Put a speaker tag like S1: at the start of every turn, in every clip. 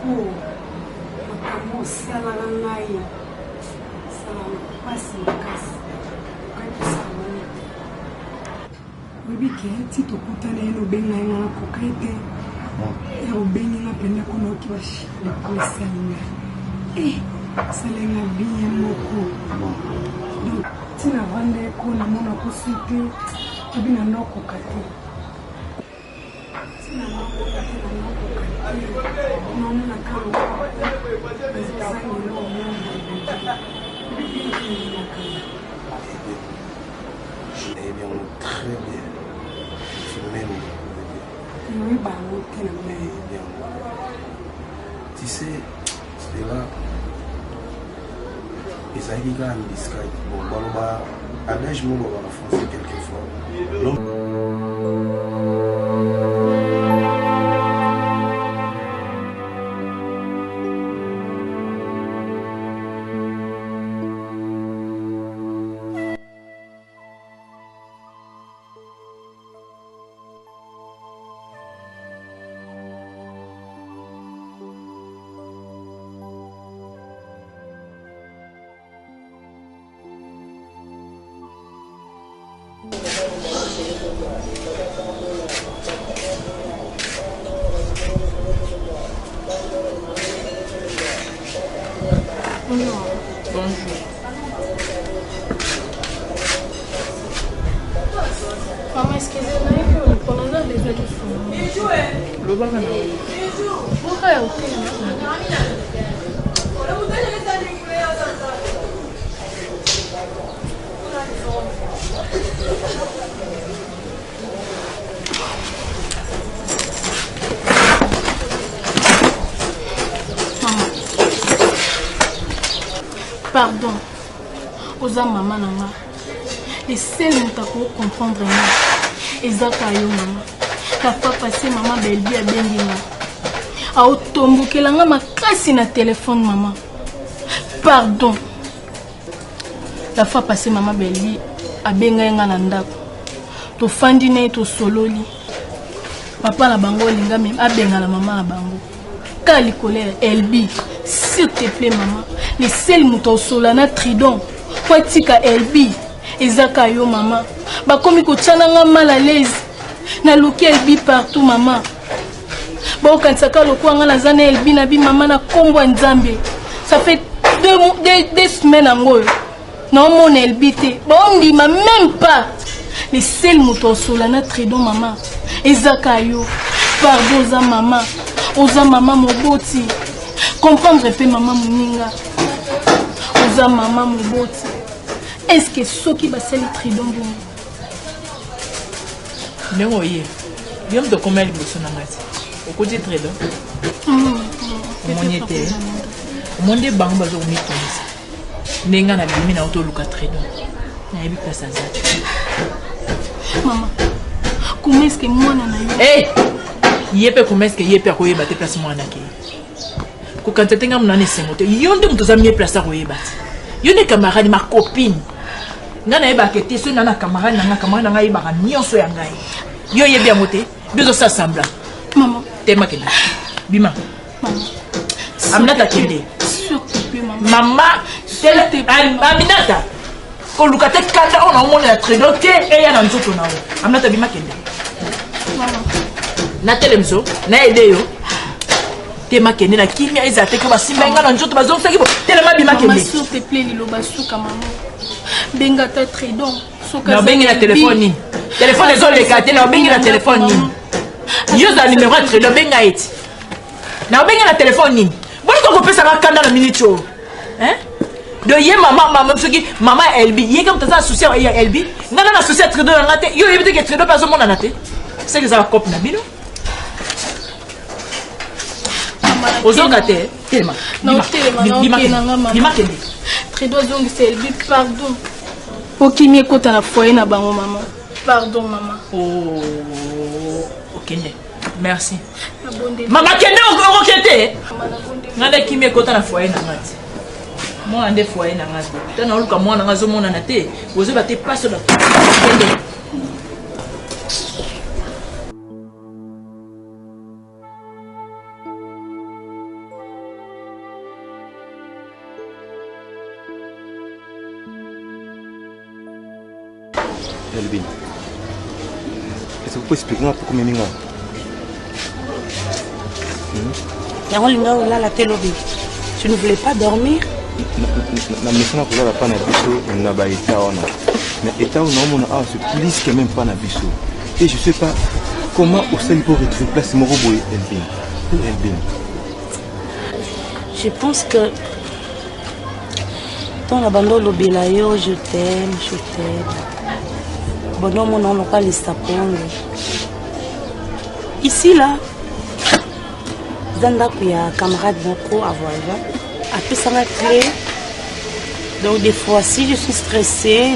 S1: moko makambo sala na ngai sala pasi makasi kaitosala webike ti tokutana ye lobenga ye nga nakoka ete ya obengi nga penda kuna okibashi lekoesalinga salenga bien moko donc tina vande ko namona kosi te tobi na nokoka te tina nokoka te na nokoka te nomona kanga ezosangela omona
S2: Eh bien, très bien. Je m'aime.
S1: Oui, bah, oui,
S2: bien. Tu sais, c'est là. Et ça y est, quand même, discret. Bon, à l'âge, on va la France quelquefois.
S3: Maman, excusez-moi, pour l'honneur des jeux qui font. Le bagan. Pourquoi pardon, aux maman nana. Et celle qui t'a comprendre et Zaka yo maman. La fois passée maman Belbi a bien dit a otombo que la maman casse na téléphone maman. Pardon. La fois passée maman Belbi a bien gagné na ndako. To fandine to sololi. Papa la bango linga même a bien la maman la bango. Kali colère Elbi, s'il te plaît maman. Les seuls moutons solana tridon. Quoi tika Elbi. Ezaka yo maman. Ba komi ko tchananga mal à l'aise. Na luki Elbi partout maman. Ba okansaka lokwanga na zana Elbi na bi maman na kombo nzambe. Ça fait deux semaines ngo. Non mon Elbi te. Ba on dit même pas. Les seuls moutons solana tridon maman. Ezaka yo. Pardon za maman. Oza maman moboti. Comprendre pe maman muninga. Oza maman moboti. Est-ce que ce qui va se le tridon bon?
S4: Mais oui, il y a de combien de personnes à mettre au côté tridon. Mon était. Mon des banques basées au mythe. N'enga na bimi na auto luka tridon. Na yebi place à ça.
S3: Maman, comment est-ce que moi na yo?
S4: Hey, yepe comment est-ce que yepe ko yeba te place moi na ke? Ko quand tenga mna ne sengote. Yonde mtoza mie place ko yeba. Yone camarade ma copine. Ngana yeba ke te so na camarade na yeba ka nyonso ya ngai. Yo yebi amote, bizo sa semblant.
S3: Maman,
S4: tema kende. Bima.
S3: Maman.
S4: Aminata kende.
S3: S'il te plaît maman.
S4: Maman, telle Aminata. Ko lukate kanda on a omona na tredon te e ya na nzoto na o. Aminata bima kende.
S3: Maman.
S4: Na telemzo, na ede yo. Tema kende na kimia ezate ke basimba nga na nzoto bazo saki bo. Telema bima kende.
S3: Maman, s'il te plaît lilo basuka maman. Benga ta tridon.
S4: Na bengi na téléphone ni. Téléphone ezo le kate na bengi na téléphone ni. Yo za numéro à tridon benga eti. Na bengi na téléphone ni. Boni ko pesa ka kanda na minute o. Hein? De ye maman soki maman Elbi, ye comme ta souci ya Elbi. Ngana na souci tridon na ngate. Yo yebite ke tridon pas au monde na te. C'est que ça va cop na bino. Ozoka te, telema.
S3: Non, telema, non, telema.
S4: Bima kende.
S3: Tridon zongi c'est Elbi, pardon. Ok, mi ekota na foyer na bango maman. Pardon maman.
S4: Oh, ok. Merci.
S3: Abonde.
S4: Maman kende okete. Ngana kimi ekota na foyer na ngati. Moi ande foyer na ngati. Tana oluka mwana ngazo mona na te. Ozo ba te passe na kende.
S5: Elbin. Est-ce que vous pouvez expliquer pourquoi je suis
S6: Tu ne voulais pas dormir?
S5: La maison n'a pas de mais état où non, c'est plus que même pas na biso. Et je sais pas comment au sein pour retrouver place mon robot Elbin.
S6: Je pense que ton abandon l'obélayo, je t'aime. Bon non, mon nom pas les sapons. Ici là, Zanda qui a camarade beaucoup à voyager. Après ça m'a clé. Donc des fois si je suis stressée,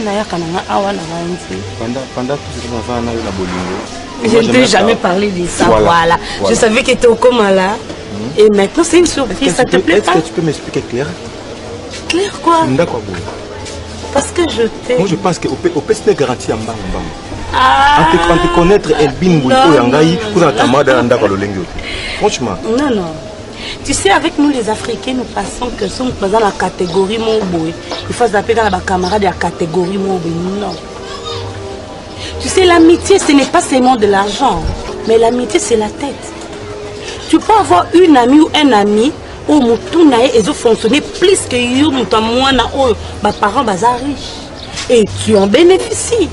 S5: pendant tout ce temps là na bolingo.
S6: Je ne t'ai jamais parlé de ça, voilà. Je savais que tu étais au coma là. Et maintenant c'est une surprise, ça te plaît pas?
S5: Est-ce que tu peux m'expliquer clair?
S6: Clair quoi? Parce que je t'aime.
S5: Moi je pense que au PST garantie en bas. En te connaître Elbin Bouiko Yangaï pour un camarade d'Anda Kololengo. Franchement.
S6: Non. Tu sais, avec nous les Africains, nous passons que sommes dans la catégorie Moboé. Il faut s'appeler dans la camarade de la catégorie Moboé. Non. Tu sais, l'amitié, ce n'est pas seulement de l'argent, mais l'amitié, c'est la tête. Tu peux avoir une amie ou un ami où ils ont fonctionné plus que yo, parents riches. Et tu en bénéficies.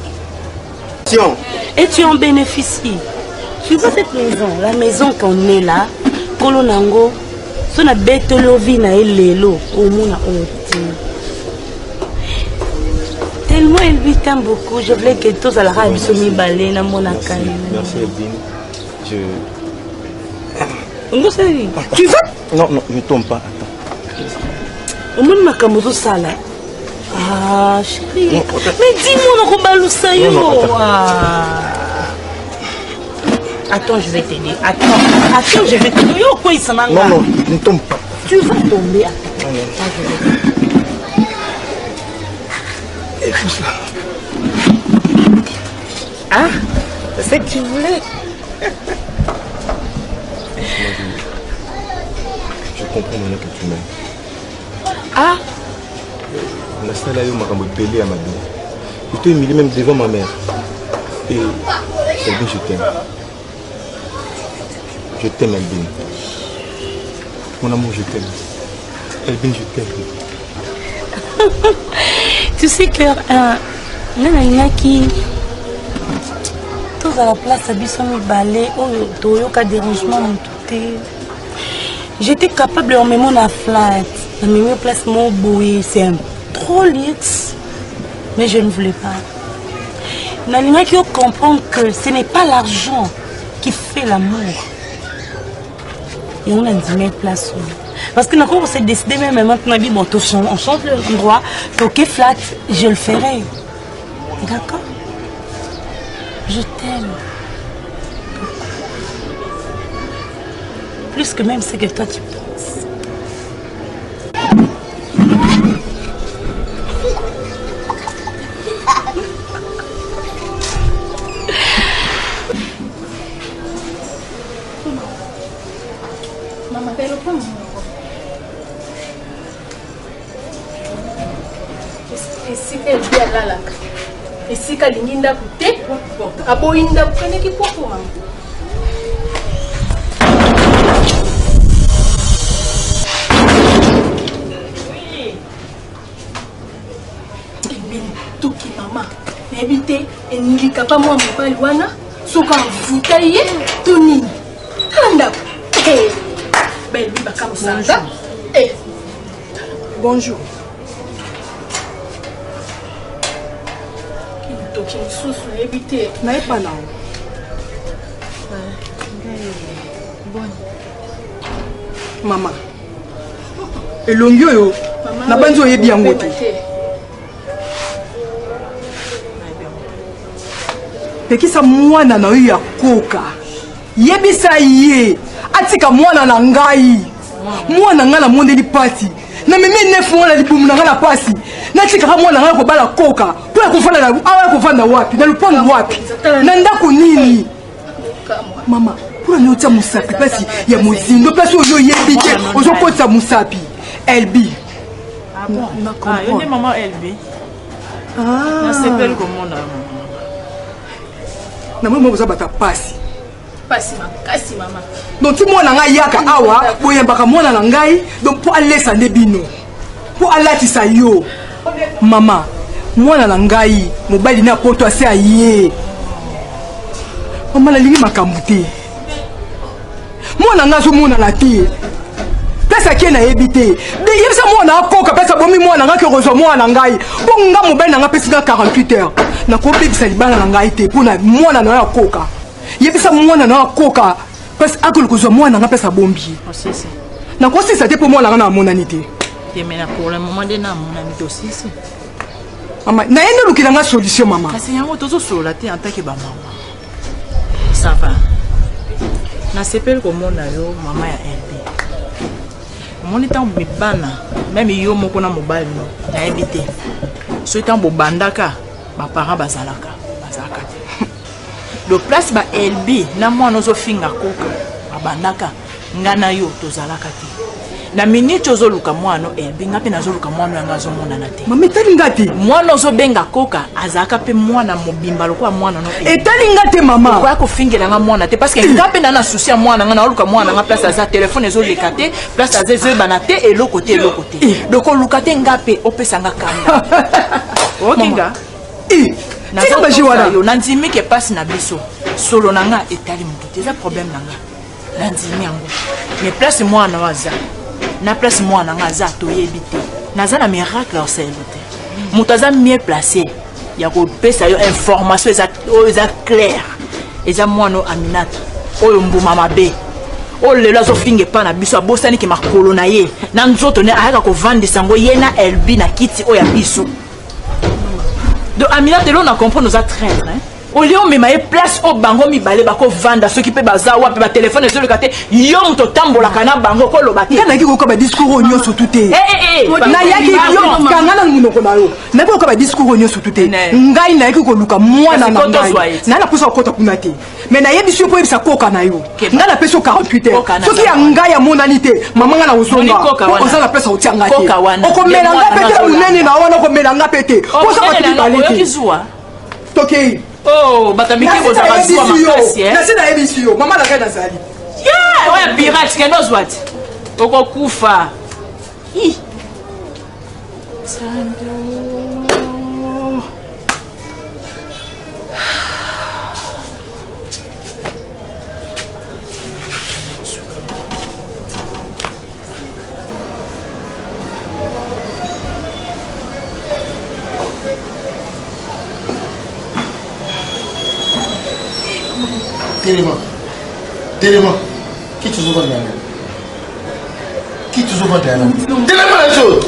S6: Et tu en bénéficies. Tu vois cette maison, la maison qu'on est là, Kolonango, son a bête lovi na elelo, au monde tellement elle lui t'aime beaucoup, je voulais que tous à la rame se mi balé na mon accueil.
S5: Merci Elbin.
S6: Tu vas?
S5: Non, ne tombe pas.
S6: Au monde ma camozo sala. Ah chérie, mais dis-moi on va balousa yo. Attends, je vais t'aider. Attends, je vais t'aider. Yo, quoi, il s'en a.
S5: Non, ne tombe pas.
S6: Tu vas tomber. Attends,
S5: et tout ça.
S6: Hein? C'est ce que tu voulais.
S5: Je comprends maintenant que tu m'aimes.
S6: Ah?
S5: On a ça là, on m'a belé à ma vie. Je t'ai humilié même devant ma mère. Et Elbin, je t'aime. Je t'aime, Elbin. Mon amour, je t'aime. Elbin, je t'aime.
S6: Tu sais que qui tous à la place à Bisson balai, Toyoka dérangement tout. J'étais capable de emmener mon flat, de me place mon bouille, c'est trop luxe, mais je ne voulais pas. Nalina qui comprend que ce n'est pas l'argent qui fait l'amour. Et on a dit mes places. Parce que on s'est décidé même maintenant, bon, on change l'endroit, ok flat, je le ferai. D'accord? Je t'aime. Plus que même ce que toi tu penses.
S3: Maman, t'as le point. Esika ebi alalaka esika alingi ndako te aboyi ndako kaneki poko mama toki mama nayebi te enilika pa mwa mobali wana soki avuta ye to nini tala ndako bayebi bakamosanza
S1: Bonjour.
S3: Naye
S1: pas là. Maman. Elongi oyo na banzo yebi yango te. Pekisa mwana na yo ya koka. Yebisa ye. Atika mwana na ngai. Mwana nga na mondeli pasi. Na meme nefu mwana libumu na nga na pasi. Na tika mwana nga ko bala koka. Pour kufanya na awa kufanya wapi? Na lupango wapi? Na ndako nini? Mama, pour nyotia musapi pasi ya muzindo pasi oyo yebike ozo kota musapi. Elbi.
S4: Ah bon? Ah, yone maman Elbi. Ah. Na s'appelle comment là?
S1: Na moi vous abata pasi.
S3: Pasi makasi maman.
S1: Donc ti mwana ngai yaka awa boyembaka mwana na ngai donc pour aller sa ndebino. Pour alatisa yo. Mama, mwana na ngai mobali na poto ase aye. Mama la lingi makambu te. Mwana ngazo mwana na te. Pesa qui na habité. De yebisa mwana akoka pesa bomi mwana ngaki rezo mwana ngai. Bonga mobali na nga pesa 48 heures. Na ko bebisa libana na ngai te pona mwana na akoka. Yebisa mwana na akoka pesa akolo kozo mwana nga pesa bombi.
S4: Osisi.
S1: Na ko sisa te po mwana na monani te.
S4: Te mena pour le moment de na monani to osisi.
S1: Mama, na ene lukila nga solution mama.
S4: Kasi yango tozo solo te en tant que ba maman. Ça va. Na sepel ko mona yo mama ya LB. Mon étant bana, même yo moko na mobile no, na habité. So étant bo bandaka, ba parents bazalaka te. Le place ba LB na moi nozo finga koka, ba bandaka ngana yo tozalaka te. Na minute ozo luka mwana LB ngapi nazo luka mwana ngazo mona na te.
S1: Mama etali ngati.
S4: Mwana ozo benga koka azaka pe mwana mobimba lokwa mwana no.
S1: Etali ngati mama.
S4: Kwa ko fingela nga mwana te parce que ngapi na souci mwana nga na luka mwana nga place za téléphone ezo lekate, place za zeze banate et le côté. Donc on lukate ngapi opesa nga kanda. Okinga. Na ba jiwana yo nandimi ke passe na biso. Solo nanga etali mutu te za problème nanga. Nandimi yango. Mais place mwana waza. Na place mwana nga za to yebite. Naza na miracle au célébrité. Mutaza mieux placé. Ya ko pesa yo information eza clair. Eza mwana Aminata. Oyo mbuma mabe. O lelo zo finge pa na biso abosani ki makolo na ye. Na nzoto ne ayaka ko vendre sango ye na LB na kiti oya biso. De Aminata lo na comprendre nous a traître hein. Au lieu de me place au bango mi balé bako vanda ceux qui peut bazawa pe ba téléphone et sur le côté yom to tambola kana bango ko lo bati
S1: kana ki ko ba discours onyo surtout te na yaki yo kana na munoko na yo na ko ba discours onyo surtout te ngai na yaki ko luka mwana na ngai na posa ko ta kuna te mais na yebi sio po ebisa koka na yo nga na peso 48 heures soki ya ngai ya monani te mama nga na osonga oza na pesa otianga te okomela nga pete unene na wana okomela nga pete posa ko ti balé te toki.
S4: Oh, batamiki boza bazwa makasi
S1: na sina ebisi yo mama la kana zali
S4: yeah oya pirate ke knows what okokufa i sando
S2: Téléma. Qui te sauve derrière? Qui te sauve derrière? Téléma les choses.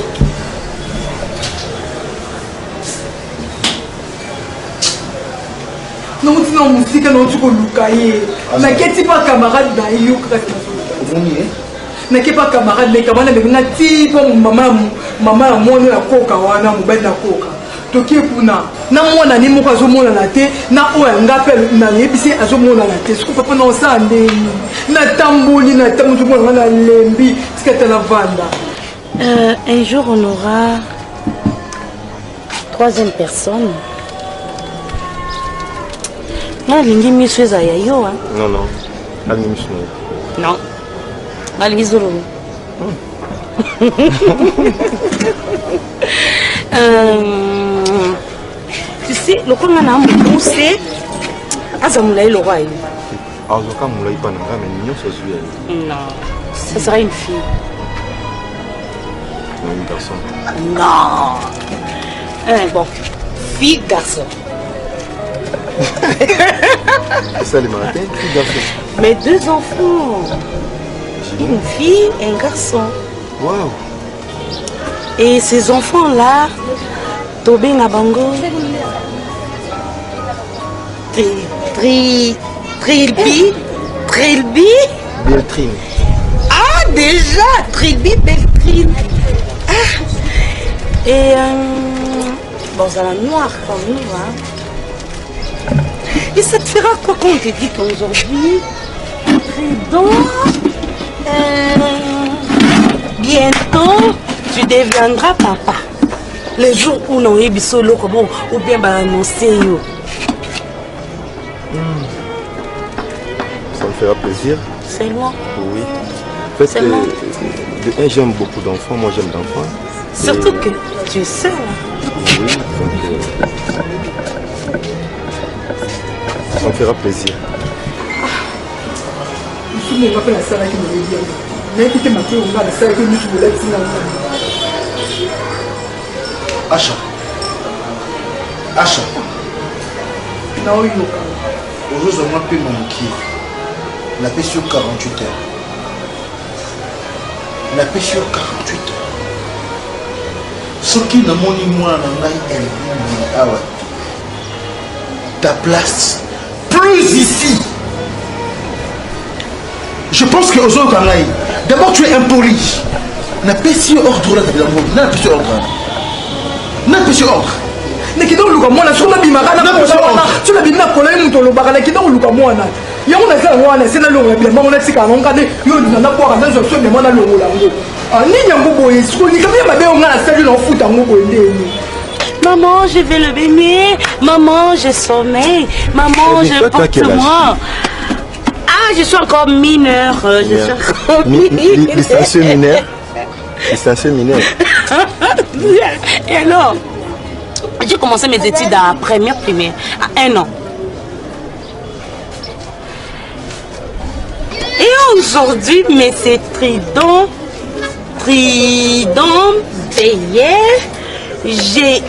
S1: Non, tu n'as musique, non, tu peux loucailler. Mais qu'est-ce que tu pas camarade d'ailleurs? Mais qu'est-ce pas camarade les camarades mais na ti comme maman la mona la coca wana mobile na coca. Toki kuna na mwana ni moko azomona na te na oya ngapel na yebisi azomona na te siko papa na sa ndeni na tamboli na tamutu mona na lembi skata la vanda.
S6: Un jour on aura troisième personne. Non, lingi miso eza ya yo hein.
S5: Non. Lingi miso.
S6: Non. Lingi zolo. Tu sais, le coup on a poussé Azamulaï le roi.
S5: Non,
S6: ça sera une fille.
S5: Une garçon.
S6: Non. Bon, fille, garçon.
S5: C'est ça les matins, fille, garçon.
S6: Mais deux enfants. Une fille et un garçon.
S5: Waouh.
S6: Et ces enfants-là, Tobé Nabango, Trilby,
S5: Beltrine.
S6: Ah, déjà, Trilby, Beltrine. Ah. Et bon, ça la noire comme nous, hein. Et ça te fera quoi quand on te dit qu'aujourd'hui, bientôt, tu deviendras papa. Le jour où on est solo, ou bien annoncé.
S5: fera plaisir.
S6: C'est moi.
S5: Oui. En fait,
S6: C'est moi.
S5: de un, j'aime beaucoup d'enfants. Moi, j'aime d'enfants.
S6: Surtout que tu es seul.
S5: Oui, donc ça me fera plaisir.
S1: Je ne vais pas faire la salle qui me dit. Mais qui m'a fait la salle que nous voulons
S2: Acha. Acha.
S1: Non, il
S2: Aujourd'hui, on m'a payé mon qui. La paix sur 48 heures. La paix sur 48 heures. Ce qui n'a mon moi ta place plus ici. Je pense que aux autres d'abord tu es impoli. N'a pas si ordre là, n'a pas si ordre. N'a pas si ordre.
S1: Mais qui donc le moi sur la bimara sur la bimara pour les moutons le barrel qui donc le moi là. Il y a on a ça moi là c'est dans le bien on a c'est quand on connaît yo na pas dans ce mais moi là le là. Ah ni nyango boy ce qu'on dit comme il y a on a ça dans foot en boy.
S6: Maman, je vais le baigner. Maman, je sommeille. Maman, je porte moi. Ah, je suis encore mineure. Je suis encore mineure.
S5: Licencié mineur. Licencié mineur.
S6: Et alors, j'ai commencé mes études à première primaire, à 1 an. Et aujourd'hui, mais c'est trident payé. J'ai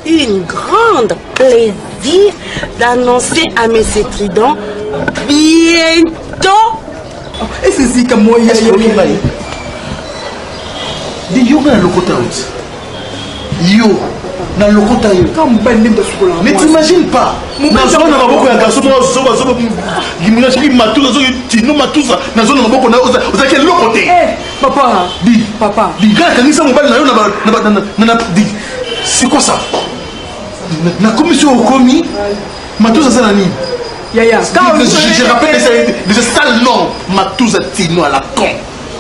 S6: une grande plaisir d'annoncer à mes tridents bientôt.
S1: Et c'est si comme moi il y a
S2: des yoga dans le côté yo dans le côté
S1: comme ben de chocolat.
S2: mais t'imagines pas na zone na maboko ya garçon zo gimina chiki matuza zo tino matuza na zone na maboko na ozaki le côté
S1: papa
S2: di
S1: papa
S2: di gars kanisa mobile na yo na di c'est quoi ça na commission au commis matuza ça na nini
S1: Yaya
S2: je rappelle les sales noms matuza tino à la con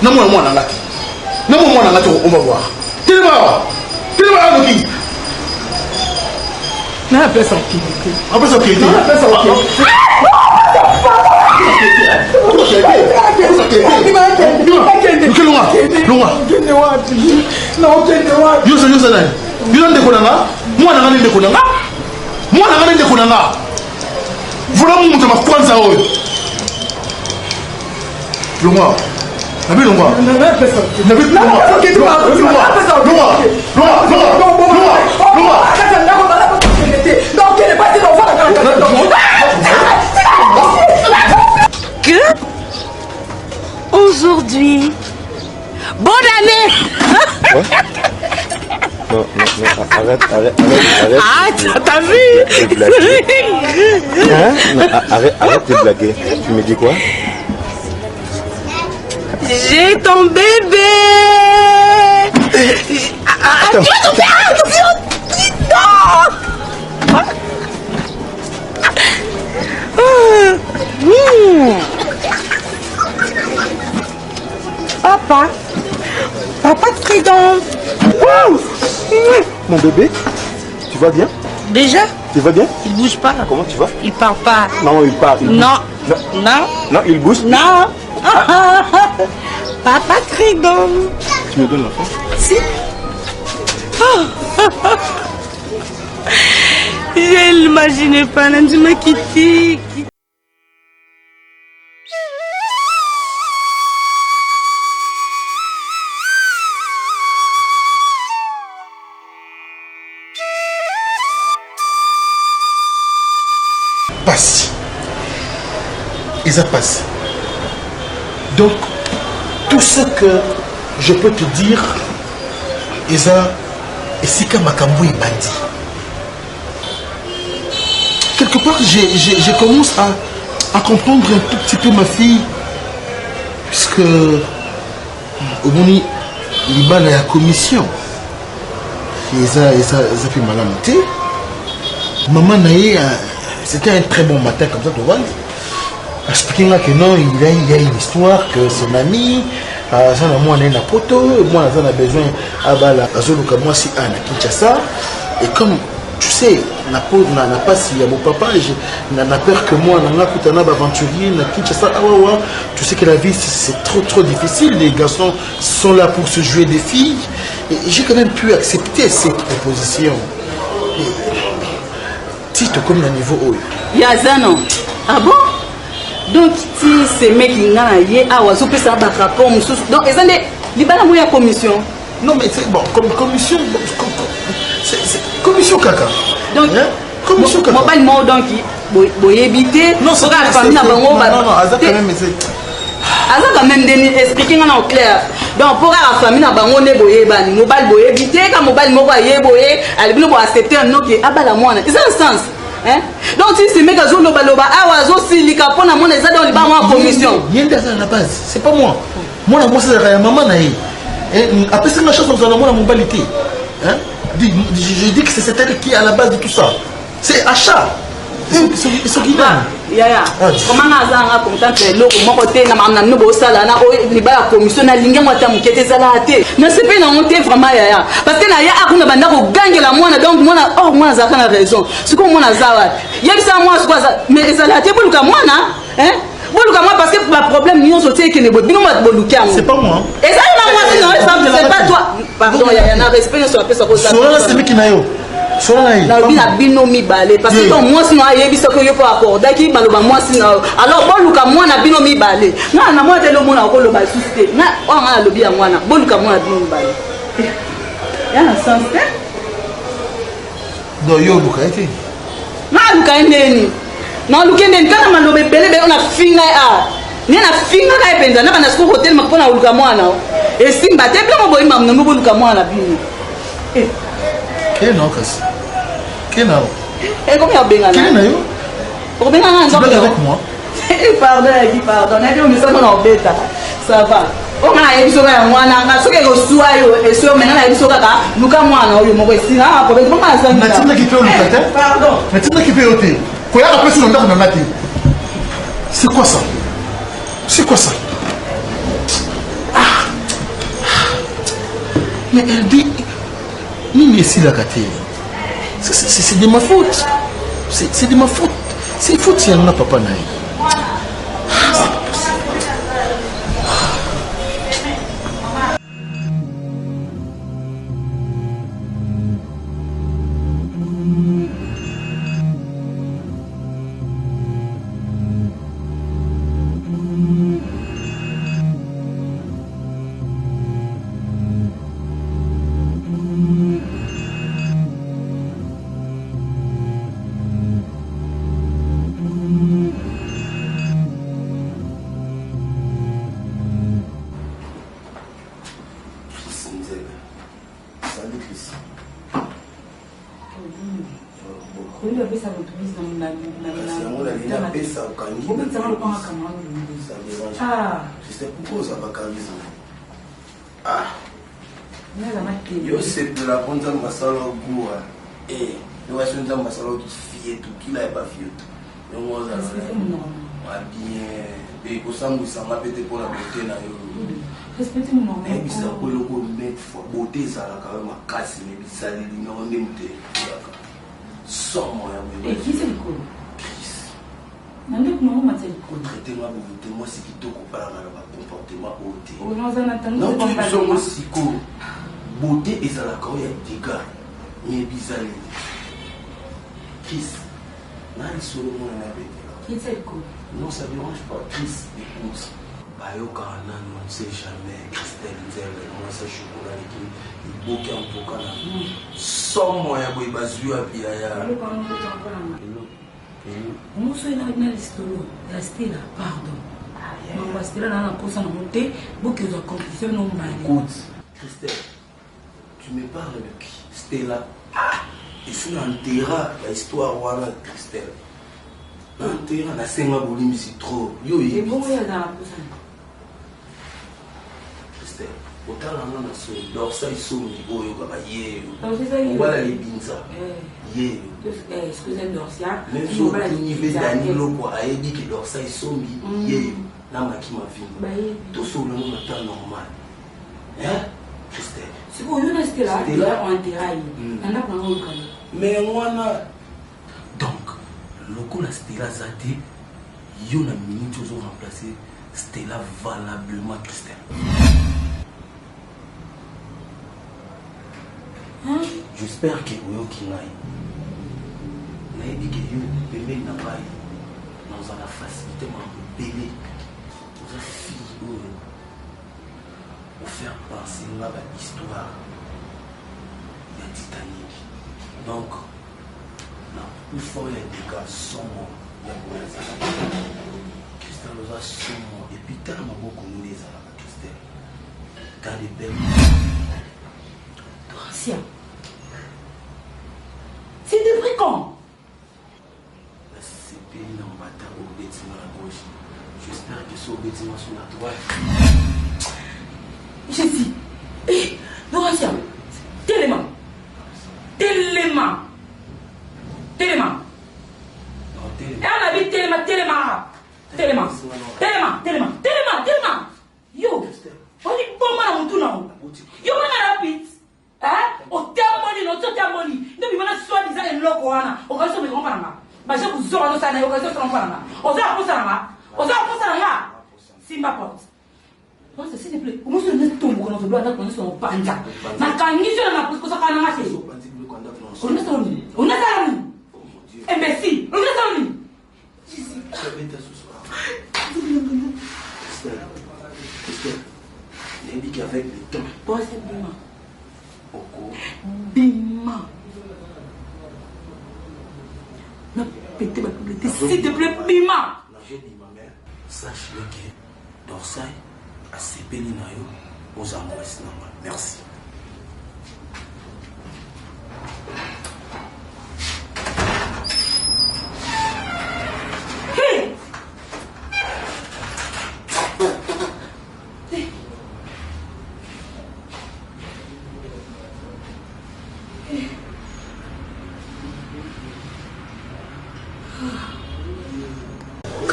S2: na moi na ngati na moi na ngati on va voir tellement qui
S1: na appelle ça qui
S2: après ça qui
S1: na appelle ça
S6: Que aujourd'hui, bonne année.
S5: Quoi? Non, arrête.
S6: Ah, t'as vu?
S5: De blaguer. Hein? Non, arrête de blaguer. Tu me dis quoi?
S6: J'ai ton bébé. Attention. Papa Trident.
S5: Mon bébé, tu vas bien?
S6: Déjà?
S5: Tu vas bien?
S6: Il bouge pas.
S5: Comment tu vas?
S6: Il parle pas.
S5: Non, il parle. Non, il bouge.
S6: Non. Papa Trident.
S5: Tu me donnes l'enfant?
S6: Si. Je l'imaginais pas, tu m'as quitté.
S2: passe. Et ça passe. Donc, tout ce que je peux te dire, Eza, et si Kamakambo est bandit. Quelque part, je commence à comprendre un tout petit peu ma fille, puisque au Boni, il y a la commission. Eza fait mal à monter. Maman Naïe, c'était un très bon matin comme ça, tu vois. Expliquer là que non, il y a une histoire que son ami, ça n'a moi un poto, moi j'en ai besoin à Bala, à Zolo comme moi si à Kinshasa. Et comme tu sais, n'a pas si mon papa n'a peur que moi n'a kutana aventurier n'a Kinshasa tu sais que la vie c'est trop difficile, les garçons sont là pour se jouer des filles et j'ai quand même pu accepter cette proposition. Tito comme le niveau haut
S6: Yazano. Ah bon? Donc si ces mecs qui n'ont rien à voir, ça va rapport donc ils ont des libéraux moyen commission.
S2: Non mais c'est bon comme commission c'est commission caca.
S6: Donc commission caca. Mobile mort donc boy éviter.
S2: Non c'est la famille na bango ba. Non Aza quand même c'est
S6: Aza quand même expliquer en clair. Donc pour la famille na bango ne boye bani mobile boy éviter quand mobile mort boye boye elle veut accepter un nom qui abala moi. C'est un sens. Hein? Donc si c'est mec azolo baloba awazo si likapona mona eza dans liba moi commission.
S2: Yenda ça la base, c'est pas moi. Moi moi c'est la maman naï. Après c'est ma chance dans la mon balité. Hein? Je dis que c'est elle qui est à la base de tout ça. C'est achat. C'est qui là?
S6: Ya. Comment nazanga contente le mo côté na mamna no bo sala na o liba la commission na linga moi ta mukete sala te. Na c'est pas na honte vraiment ya. Parce que na ya akuna banda ko gangela mwana donc mwana oh mwana zaka na raison. Siko mwana zawa. Yebisa moi siko za mais sala te boluka mwana hein? Boluka moi parce que le problème nous sauter que ne bino ma boluka moi.
S2: C'est pas moi.
S6: Et ça moi non, c'est pas toi. Pardon, il y a un respect sur la personne comme ça.
S2: Sola c'est lui qui n'a yo.
S6: Na bina bino mi balé parce que ton moi sinon ayebi ce que yo peut accorder qui baloba moi sinon alors boluka moi na bino mi balé na moi te lo mona ko lo ba susté na o nga lobi ya mwana boluka moi na bino mi balé ya na sens te
S2: do yo luka ete
S6: na luka ndeni na luka ndeni kana malobe belebe ona finga ni na finga ka epenza na bana sko hotel makona luka mwana e simba te bla mo boyi mamno mo boluka mwana bino
S2: que non kasi que non
S6: et comment ya benga
S2: qui na yo
S6: o benga nga
S2: tu blagues avec moi
S6: pardon na dio miso na obeta ça va o nga ya biso ya mwana nga soke ko suwa yo e so menga na biso kaka luka mwana oyo moko esina ha ko benga ma sanga
S2: na tinda ki pe luka te
S6: pardon
S2: na tinda ki pe yote ko ya ka pesi ndako na ngati c'est quoi ça mais elle dit Nini ici la gâté. C'est de ma faute. C'est de ma faute. C'est faute si elle n'a pas naï.
S7: Yo c'est de la bonne masala goua et yo va sur une masala qui fie tout qui là pas fie tout yo moi ça va bien et pour ça nous ça m'a pété pour la beauté na yo
S6: respectez mon nom
S7: et puis ça pour le coup mettre beauté ça là quand même à casser mais ça les non on aime sans moi
S6: et qui c'est le coup
S7: Chris
S6: nande comment m'a dit coup
S7: traitez-moi beauté moi c'est qui te compare à la comportement beauté
S6: on nous en attend
S7: non tu sommes aussi cool beauté et ça la quand il y a des gars mais bizarre Chris là il se le monde
S6: qui c'est le coup
S7: non ça dérange pas Chris écoute bayo kana on sait jamais Christelle Nzelle moi ça chocolat qui il bouquet en tout cas sans moyen boy bazu à bien ya
S6: moi c'est la l'histoire la style pardon non la style là na posa na monter beaucoup de conclusion non mal
S7: écoute Christelle tu me parles de qui Stella et c'est un terrain l'histoire wana Christelle un terrain na senga bolimi c'est trop yo
S6: et bon il y a dans la posa
S7: Christelle otala nga na so dorsa isomi oyo kaka yeyo
S6: on
S7: voilà les binza yeyo
S6: excusez dorsia
S7: même si au niveau Danilo kwa ayebi que dorsa isomi yeyo na makima vimba tout sur le monde temps normal hein Christelle
S6: c'est bon on est là on terrain on a pas on
S7: mais moi lokola Stella Zate, yo na minute ozo remplacer Stella valablement Christelle. J'espère que vous qui nayebi que yo bébé na bai dans la facilité ma bébé aux filles pour faire penser à l'histoire de Titanic. Donc il faut les dégâts sont Christelle nous a sommes et puis tellement beaucoup nous les a Christelle car les belles
S6: Gracia. C'est des brigands.
S7: La CPI n'a pas au bâtiment à gauche. J'espère que ce bâtiment sur la droite.
S6: Je dis, Gracia, téléma. Yo, on est bon mal à mon tour. Yo, on a rapide. Au thermoni, notre thermoni. Nous vivons soi-disant un loco. On va se mettre en parlant. Bah, je vous aurai dans sa naïve, on va se mettre en parlant. On va se là. Simba porte. Non, c'est s'il te plaît. Comment se met ton bouc dans le bloc dans son panja? Ma canisse, on a pris ça quand on a marché. On a ça. Imbécile. On a ça.
S7: Il dit qu'avec le temps.
S6: Toi, c'est Bima.
S7: Pourquoi?
S6: Bima. Non, pété ma publicité. S'il te plaît, Bima.
S7: J'ai dit ma mère, sache que Dorsay a CPI aux amours. Merci.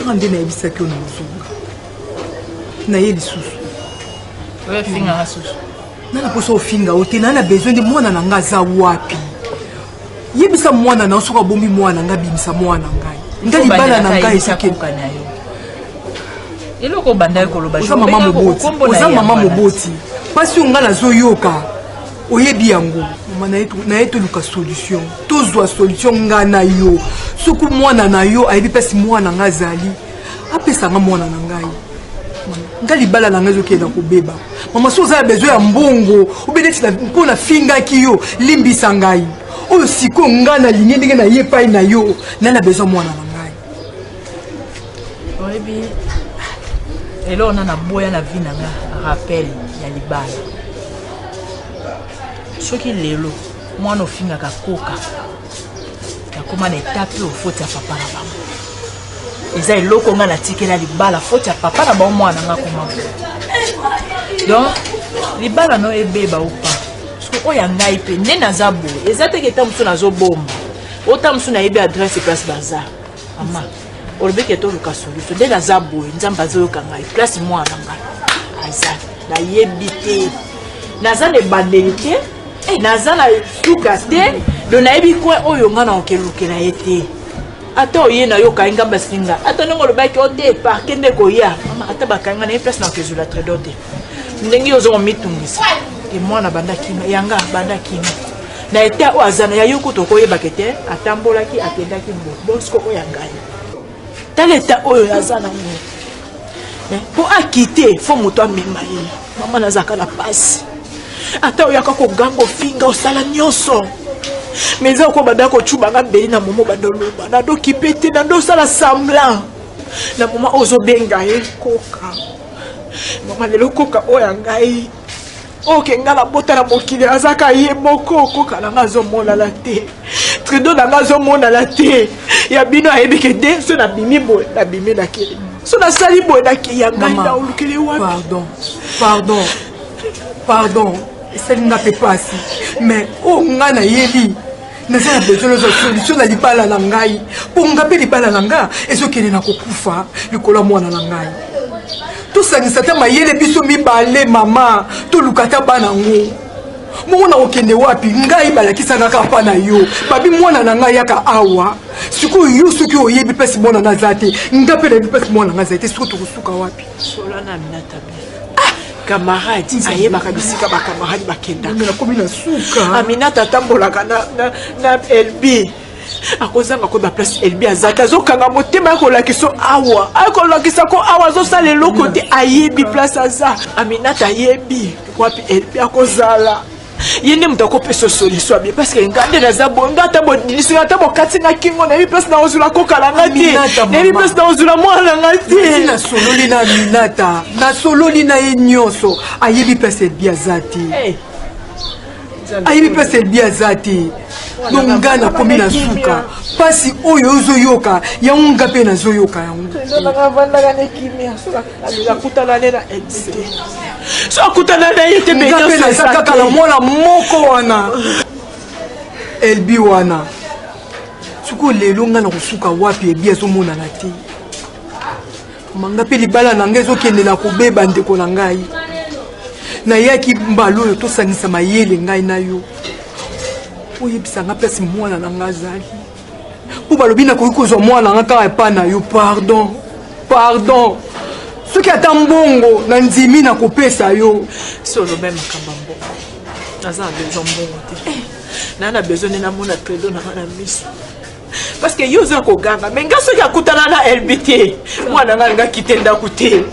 S1: Nde na yebisa ke onozonga na ye lisusu
S4: oyo finga susu
S1: nana poso ofinga ote na besoin de mwana na nga za wapi yebisa mwana na soka bombi mwana nga bimisa mwana ngai nga libala na ngai esike
S4: eloko banda koloba
S1: oza mama moboti pasi nga nazoyoka oyebi yango mama na ye toluka solution tozwa solution nga na yo soki mwana na yo ayebi mpasi mwana nga azali apesanga mwana na ngai nga libala na ngai ezokende kobeba mama so oza na besoin ya mbongo obe neti mpo nafingaki yo limbisa ngai oyo sikoyo nga nalingi ndenge naye epai na yo na besoin mwana na ngai
S4: oyebi elo ona na boya na vi na nga rappel ya libala soki lelo mwana ofingaka koka akoma na etape oyo foti ya papa na bango eza eloko nga natikela libala foti ya papa na bango mwana nga koma donc libala no ebeba opa soki oyo ya ngai mpe nde naza boye eza teke ta mosu nazobomba ota mosu nayebi adresse place baza mama olobeki etoluka solution nde naza boye nzambe azoyoka ngai place mwana ngai aza nayebi te naza na ebandeli te naza na suka te do nayebi kwe oyo nga na okelukela ye te ata oye na yo kainga basinga ata ndenge olobaki odepa kende koya mama ata bakainga na ye place na okezula tredo te ndenge ozongo mitungisa e mwana banda kima yanga banda kima na ete oyo azana ya yo kuta okoyebake te atambolaki akendaki bosiko oyo ngai tala eta oyo aza nango mpo akite fo moto amema ye mama nazalaka na pasi ata oyaka koganga ofinga osala nyonso mais eza oko banda kochubanga mbeli na momo bandoloba nadokipe te nandosala semblant na moma ozobenga ye koka mama lelo koka oyo ngai oke nga na bota na mokili azaka ye moko koka nanga azomonala te trido nanga azomonala te ya bino ayebike te so nabimi boye nabimi nakeli so nasali boye nakei ya ngai na olukeli wapi
S1: pardon esali nga mpe pasi mais oyo nga nayebi naza na besoin ozwa solution na libala na ngai mpo nga mpe libala na nga ezokende na kokufa likolo ya mwana na ngai tosangisa ta mayele biso mibale mama toluka ta bana ngo Mona okende wapi ngai balakisanga kapa na yo babi mwana na ngai yaka awa siku yo soki oyebi pesi mwana na zate ngape na pesi mwana na zate siku tokusuka wapi
S4: solana Aminata camarade ayebaka bisika ba camarade bakenda
S1: na komi na suka
S4: Aminata tambolaka na LB akozanga ko ba place LB azata azokanga motema akolakisa awa akolakisa ko awa azosala eloko te ayebi place aza Aminata ayebi wapi LB akozala yende mutako peso solution bien parce que ngande na zabonga ata bodinisi ata bokati na kingo na bi place na ozula kokala ngati na bi place na ozula mwana ngati
S1: na sololi na Aminata na sololi na yenyoso ayebi place LB azati ayebi place LB azati longa na komi na suka pasi oyo ozoyoka yango ngape na zoyoka yango
S4: ndanga ne kimia so akutana na LC so akutana na yete
S1: ngape na sakaka la mwana moko wana LB wana suko lelo nga na kusuka wapi ebi ezomona na te mangape libala na ngai ezokende na kobeba ndeko na ngai na yaki mbalo oyo tosangisa mayele ngai na yo oyebisanga pesi mwana na ngai azali po balobi nakoki kozwa mwana nga kaka epa na yo pardon soki ata mbongo na ndimi na kopesa yo
S4: si oloba makambo mbongo naza na besoin mbongo te naa na besoin nde namona trelo nanga na miso parce que yo oza koganga me nga soki akutana na LB te mwana nga nga kite ndako te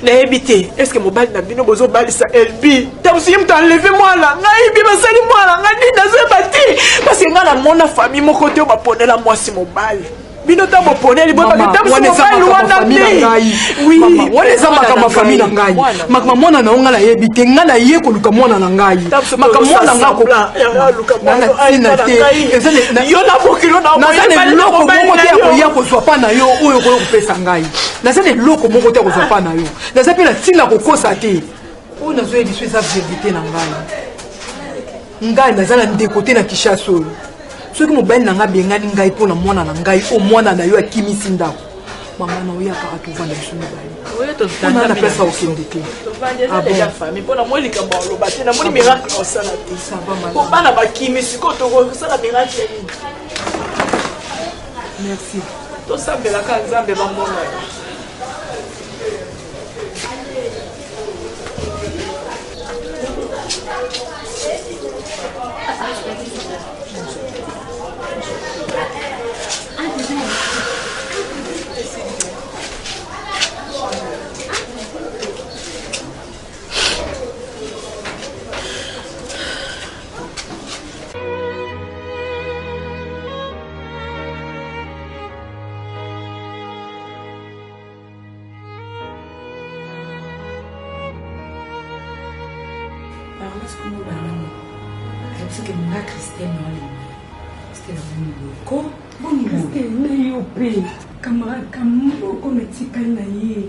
S4: nayebi te estce mobali na bino bozobalisa LB tamosuki moto enleve mwana ngai bi basali mwana ngai nini nazoyeba te parce que ngai namona famille moko te oyo baponela mwasi mobali bino ta boponeli boyebaki tamosi mobali wana te
S1: wana eza makambo famille na ngai makambo mwana na yo ngai nayebi te ngai naye koluka mwana na ngai makambo mwana nga naza na eloko moko te ya koya kozwa pa na yo oyo koya kopesa ngai naza na eloko moko te ya kozwa pa na yo naza mpe na ntina kokosa te oyo nazoyebi so eza verité na ngai naza na ndeko te na Kinshasa oyo soki mobali na ngai bengani ngai mpo na mwana na ngai o mwana na yo akimisi ndako mama na oyo akaka tovanda biso mibali na place okende te
S4: mpona moi likambo aloba te namoni miracle osala te po bana bakimi sikoyo tokosala miracle ya nini
S1: merci
S4: tosambelaka nzambe bamona yo
S1: camarade kamoko metikali na ye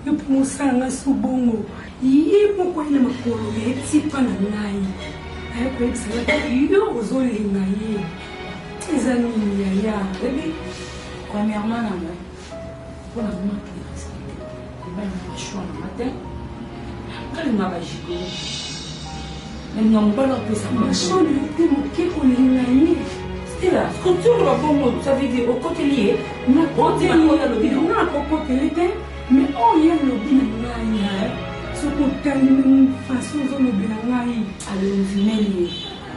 S1: yo mpe mosalanga subongo ye moko ye na makolo ya etipa na ngai aye koyebisanga yo ozolinga ye eza nini yaya ebi
S6: premièrement na ngai mpona vraiment respecte ebali na mashwa na matin ngalinga bajigolo nalinga mobali apesa
S1: mashone te moke kolinga ye
S6: stela structure la bongo ça veut dire au côté lié
S1: na kokoteli te mais oyo elobi na ngai soki otali façon ozolobela ngai
S6: alonzimeli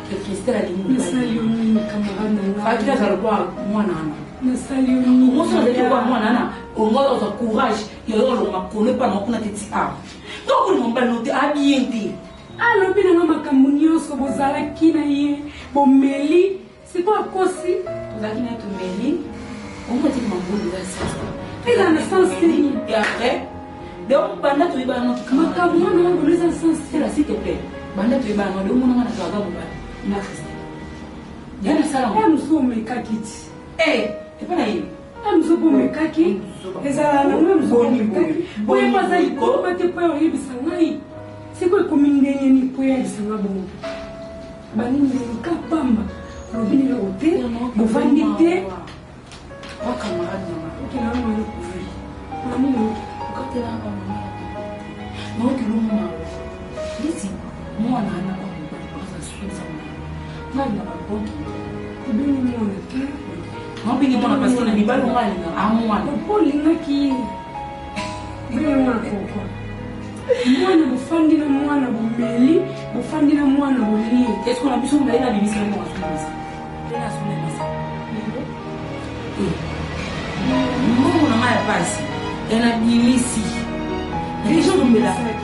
S6: quelque stela
S1: nasali yo nini camarade na
S6: ngai azalokwa mwana ana
S1: nasali yo nini
S6: omosoazalokwa mwana ana ongoza courage yozolonga kolo epana okuna te ti a donc olinga mobali no te abien te
S1: alobi na nga makambo nyonso bozalaki na ye bomeli siko akosi
S6: tozalaki na ye tomeli omotiki mamboli eza sasa
S1: eza na sens nini
S6: et après donc banda toyebana no
S1: makambo wana yango eza sens
S6: stela s'il te plaît banda toyebana no omonanga na toaga mobali na kriste yana sala
S1: mosu omekaki ti
S6: epa na ye
S1: mosu mpo omekaki ezala na nga mosu omekaki oyeba aza likoloba te mpo oyebisa ngai sikoyo ekomi ndenge ni mpo oyebisa nga bongo banindeni ka pamba lobi niloko te bovandi te
S6: camarade na
S1: okela ngani kofi nani
S6: okatelanga mama naokilomona lisi Moi, on a un accord pour ça suit ça. Moi, il n'a pas bon.
S1: Tu bien mon été.
S6: Moi, bien mon parce qu'on a mis balle moi à moi.
S1: Pour linga qui. Bien mon koko. Mwana bufandi na mwana bumeli, bufandi na mwana bulie.
S6: Est-ce qu'on a besoin d'aller à l'émission de moi? Moi, on a mal à passer. Elle a mis ici. Les gens me la font.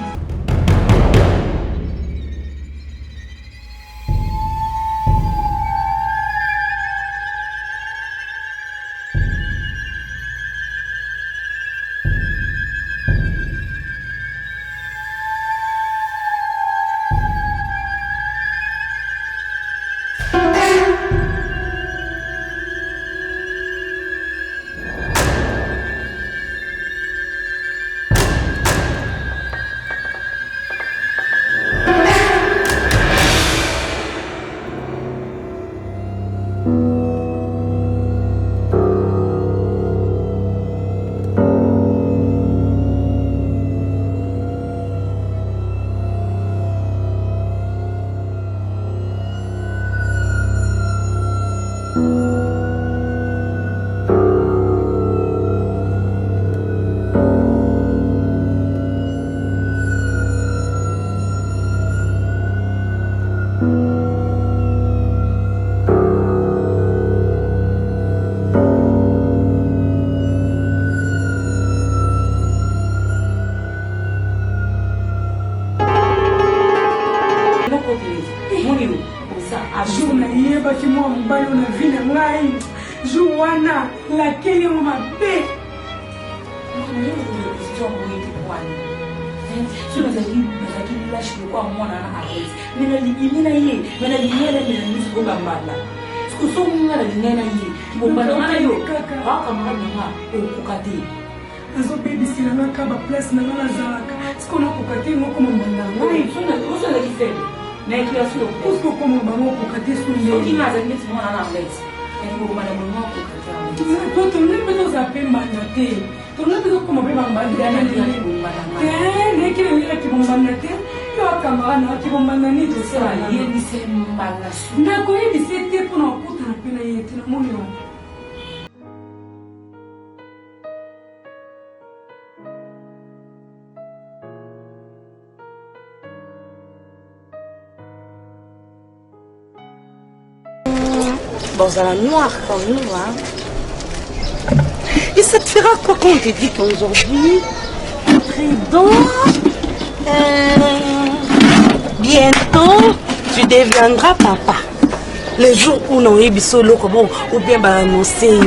S6: Bon, ça la noire comme nous, hein. Et ça te fera quoi quand on te dit qu'aujourd'hui, bientôt, tu deviendras papa. Le jour où on est solo, ou bien annoncer.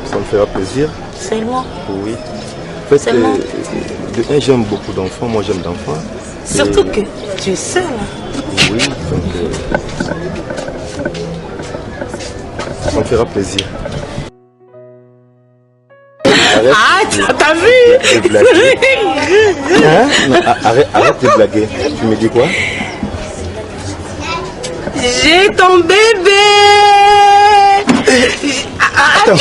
S5: Ça me fera plaisir.
S6: C'est moi.
S5: Oui. En fait, j'aime beaucoup d'enfants, moi j'aime d'enfants.
S6: Surtout que tu es seul.
S5: Oui, donc ça me fera plaisir.
S6: T'as vu?
S5: De blaguer. Hein? Non, arrête de blaguer. Tu me dis quoi?
S6: J'ai ton bébé.
S5: Attends.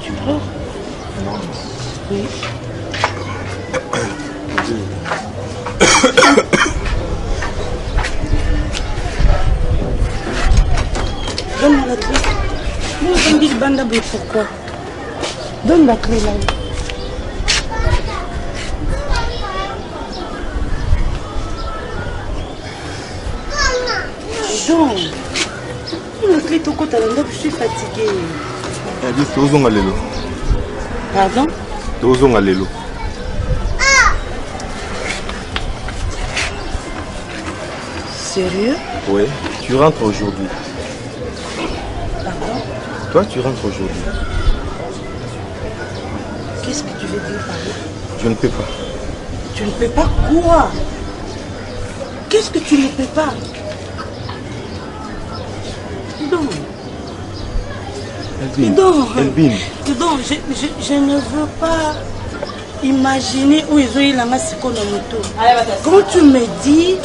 S6: Tu pleures?
S5: Non.
S6: Oui. Donne-moi la clé. Moi, je me dis le bandabé, pourquoi? Donne la clé là. Jean, la clé tout côté, je suis fatiguée.
S5: Elle dit Tozong à l'élo.
S6: Pardon?
S5: Tozong à l'élo.
S6: Sérieux?
S5: Oui, tu rentres aujourd'hui.
S6: Pardon?
S5: Toi, tu rentres aujourd'hui.
S6: Qu'est-ce que tu veux dire par là?
S5: Je ne peux pas.
S6: Tu ne peux pas quoi? Qu'est-ce que tu ne peux pas? Non.
S5: Elbin.
S6: Je ne veux pas imaginer où ils ont eu la masse qu'on a moto. Quand tu me dis,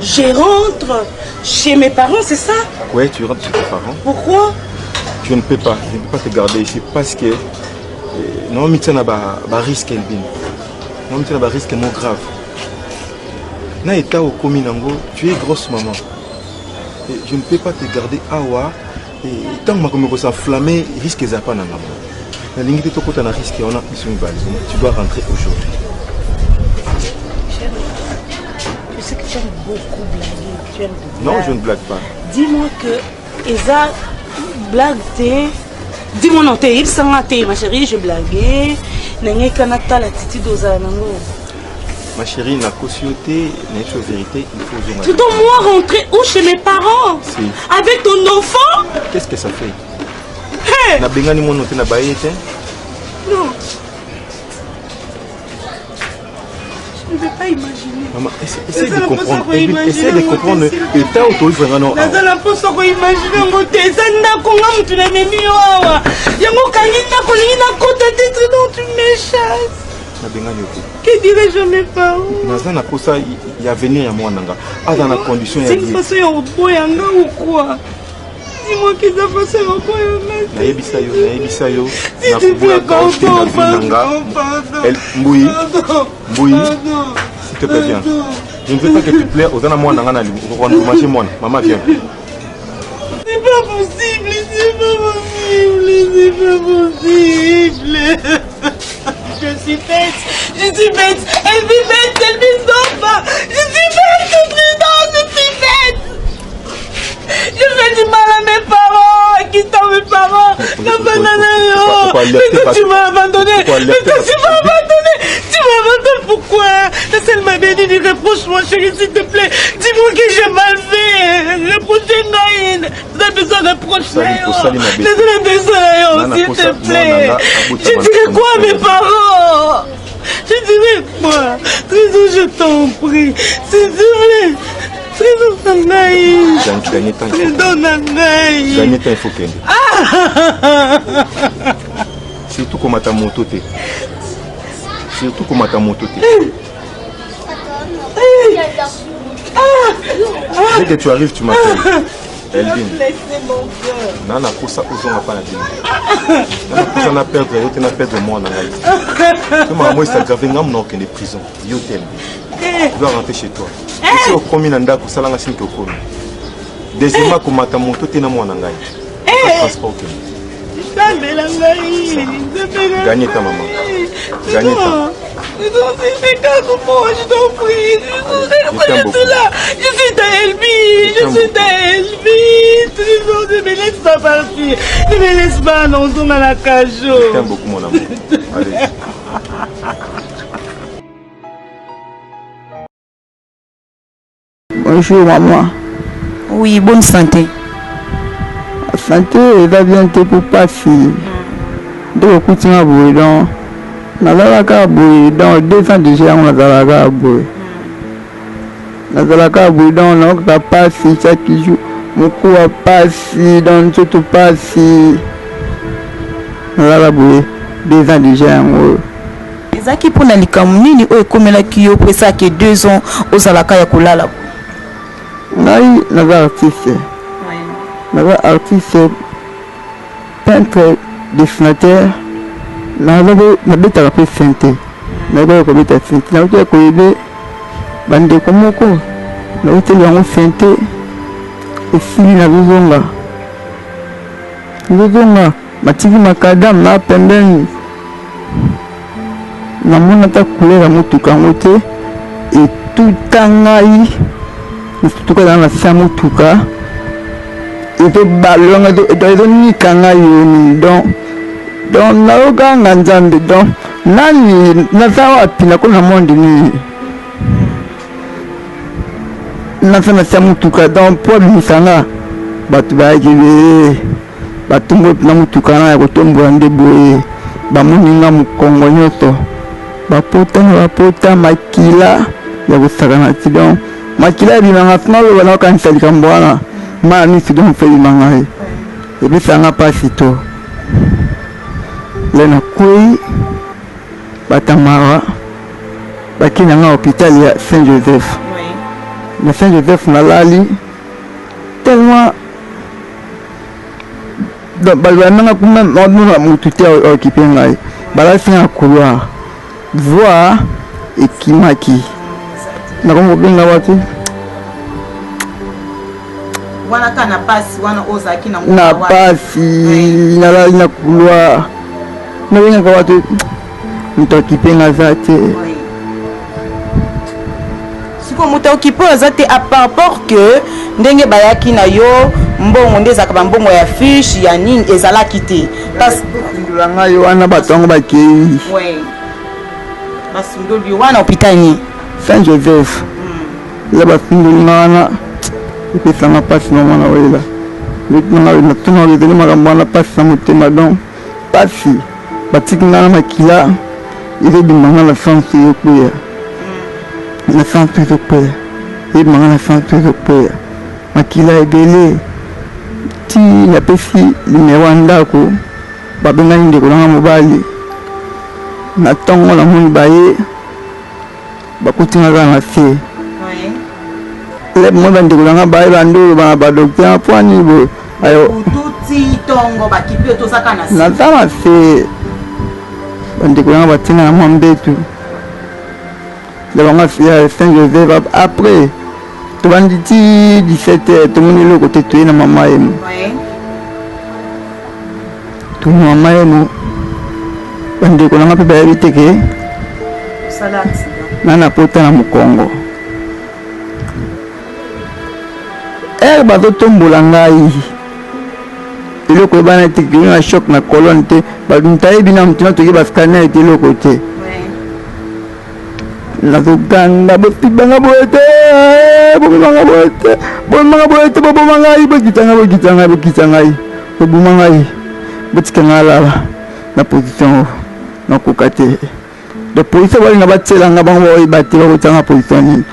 S6: je rentre chez mes parents, c'est ça?
S5: Oui, tu rentres chez tes parents.
S6: Pourquoi?
S5: Je ne peux pas te garder ici parce que non, mais tu as un risque, Elbin. Non, tu as un risque non grave. Na état au Kominango, tu es grosse maman. Et je ne peux pas te garder awa. Et tant que je me enflammé, risque n'est pas dans la maman. La ligne de ton côté, on a risque, on a mission de balise. Tu dois rentrer aujourd'hui.
S6: Je sais que tu aimes beaucoup blaguer.
S5: Non, je ne blague pas.
S6: Dis-moi que Eza blague t'es. Dis-moi non, t'es il s'en a ma chérie, je blaguais. N'est-ce qu'à la titi d'Ozanango.
S5: Ma chérie, la cautionné, la vérité, il faut jouer.
S6: Tu dois moi rentrer où chez mes parents?
S5: Si.
S6: Avec ton enfant?
S5: Qu'est-ce que ça fait? Hey. Na bengani mon noté na baïete?
S6: Non. Je ne vais pas imaginer.
S5: Maman, essaie de comprendre. Essaie de comprendre. Et t'as auto vraiment.
S6: Nazala poso ko imaginer ngote sanda ko ngam tu na memi wawa. Yango kanina ko lina kota titre dont tu m'échasses. Que dirais-je à mes parents? Il y a venir à moi. Dans la condition. C'est une façon de boyanga ou quoi? Dis-moi qu'ils ont passé au boyanga.
S5: Si tu peux, pardon. Mboui, s'il te plaît, viens. Je ne veux pas que tu pleures. Aux amis, maman, viens.
S6: C'est pas possible, c'est pas possible, c'est pas possible. Je suis bête, elle vit bête, elle vit d'enfant. Je suis bête, je suis bête. Je fais du mal à mes parents, qui sont mes parents. Mais tu m'as abandonné. Tu m'as abandonné, pourquoi? La seule m'a béni, dis reproche-moi, chérie, s'il te plaît. Dis-moi que j'ai mal fait. Reproche-moi, tu as besoin de reprocher. S'il te plaît. Je dirais quoi à mes parents? Je dirais quoi? Trésor, je t'en prie. S'il te plaît. Trésor, Nanaï.
S5: Gagner temps, il faut qu'il surtout comme ta moto. Surtout comme ta moto. Dès que tu arrives, tu m'appelles. Elbin. Non, non, pour ça, on n'a pas la vie. Non, pour ça, on a perdu. On a perdu moi. Moi, c'est grave. On n'a aucune prison. Tu dois rentrer chez toi. Ici, au commun, on a pour ça, on a signé au commun. Deuxièmement, comme ta moto, tu es dans mon engagement. Transport. Gagnez ta maman. Gagnez ta.
S6: Je t'en prie. Je suis ta Elbin. Ne me laisse pas partir. Ne me laisse pas, non, on a la cage.
S5: Je t'aime beaucoup, mon amour. Allez.
S8: Bonjour, maman.
S9: Oui, bonne santé.
S8: La santé va bien pour passer. Donc, continuez à bouiller dans. Nazalaka bouiller dans 2 ans déjà, on a bouiller. Nazalaka bouiller dans, on a passé chaque jour. Mon coup a passé, dans tout passé. Nazalaka bouiller 2 ans déjà,
S9: Les acquis pour les camounini, eux, comme la qui ont ça que 2 ans aux alaka ya kulala.
S8: Oui, nous artiste. Nous artiste, peintre, dessinateur. Nous avons fait santé. Nous avons fait santé. Nous avons fait bande comme quoi. Nous avons fait santé. Et si nous avons là. Nous avons là. Matigi makadam na pembeni. Na mona ta couleur à mutuka ngote. Et tout tangai. Tout cas dans la samutuka et de ballon de nikanga yoni donc naoga nganzambe donc nani nazawa pina kuna monde ni na samutuka donc pour misanga batu baje batumbo na mutuka na kotombo ande boye bamuninga mukongo nyoto bapota makila ya kusakana donc makila bimanga tunalo bana kanisa likambo wana mani sidon fe bimangai et puis ça n'a pas si tôt là na kui batamara bakina na hôpital ya Saint-Joseph na Saint-Joseph na lali tellement donc balwana kuma mona mutu te occupé ngai bala singa couloir voir ekimaki na kombo benga watu
S9: wana kana pasi wana ozaki
S8: na pasi na lali na couloir na benga kwa watu mutu occupé nga zate
S9: siko mutu occupé zate à part que ndenge bayaki na yo mbongo nde ezaka bambongo ya fiche ya nini ezalaki te
S8: basundolanga yo wana bato yango bakei
S9: basundoli yo wana hôpital ni
S8: Saint-Joseph eza basundolinga wana epesanga mpasi na mwana wela natunaka ezali makambo wana mpasi na motema donc mpasi batiki nga na makila ezobimanga na sanse ezokwea na sanse ezokwea ezobimanga na sanse ezokwea makila ebele ti napesi limero ya ndako babengani ndeko nanga mobali na ntongo namoni baye bakotinga kaka na se moi bandeko nanga baye bandolo bana badokter mpo ani bo ayo naza na se bandeko nanga batinga na mwa mbetu nde bango ya Saint-Joseph après tobandi ti 17h tomoni eloko te toye na mama yemo toye na mama yemo bandeko nanga mpe bayebi te ke nana pota na mokongo ere bazotombola ngai eloko ebana te kei na shok na colonne te ntayebi na motima toki bascanner te eloko te nazoganga bopibanga boye te bobimanga boye te bobimanga boye te boboma ngai bokita ngai boboma ngai botika ngai alala na position nakoka te de position balinga batielanga bango baoyeba te bakotianga position nini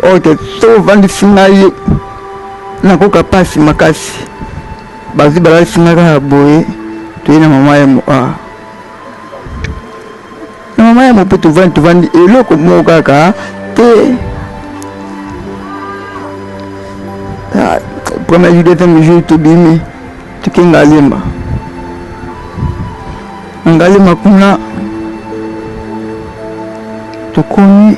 S8: oke so ovandisi ngai nakoka mpasi makasi bazwi balalisi ngai kaka boye toye na mama yemo na mama yemo mpe tovandi eloko moko kaka te premier jour deuxième jour tobimi toke ngalemba kuna tokomi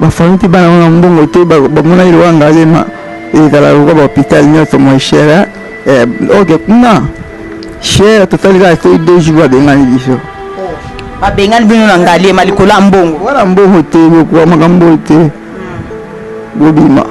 S8: bafami te bana wana mbongo te bamona iloka ngalema ezala lokwa bahôpital nyonso moi chere oke kuna chere tosali kaka soki 2 jours babengani biso
S9: babengani bino na ngalema likolo ya mbongo
S8: wana mbongo te bokoa makambo te bobima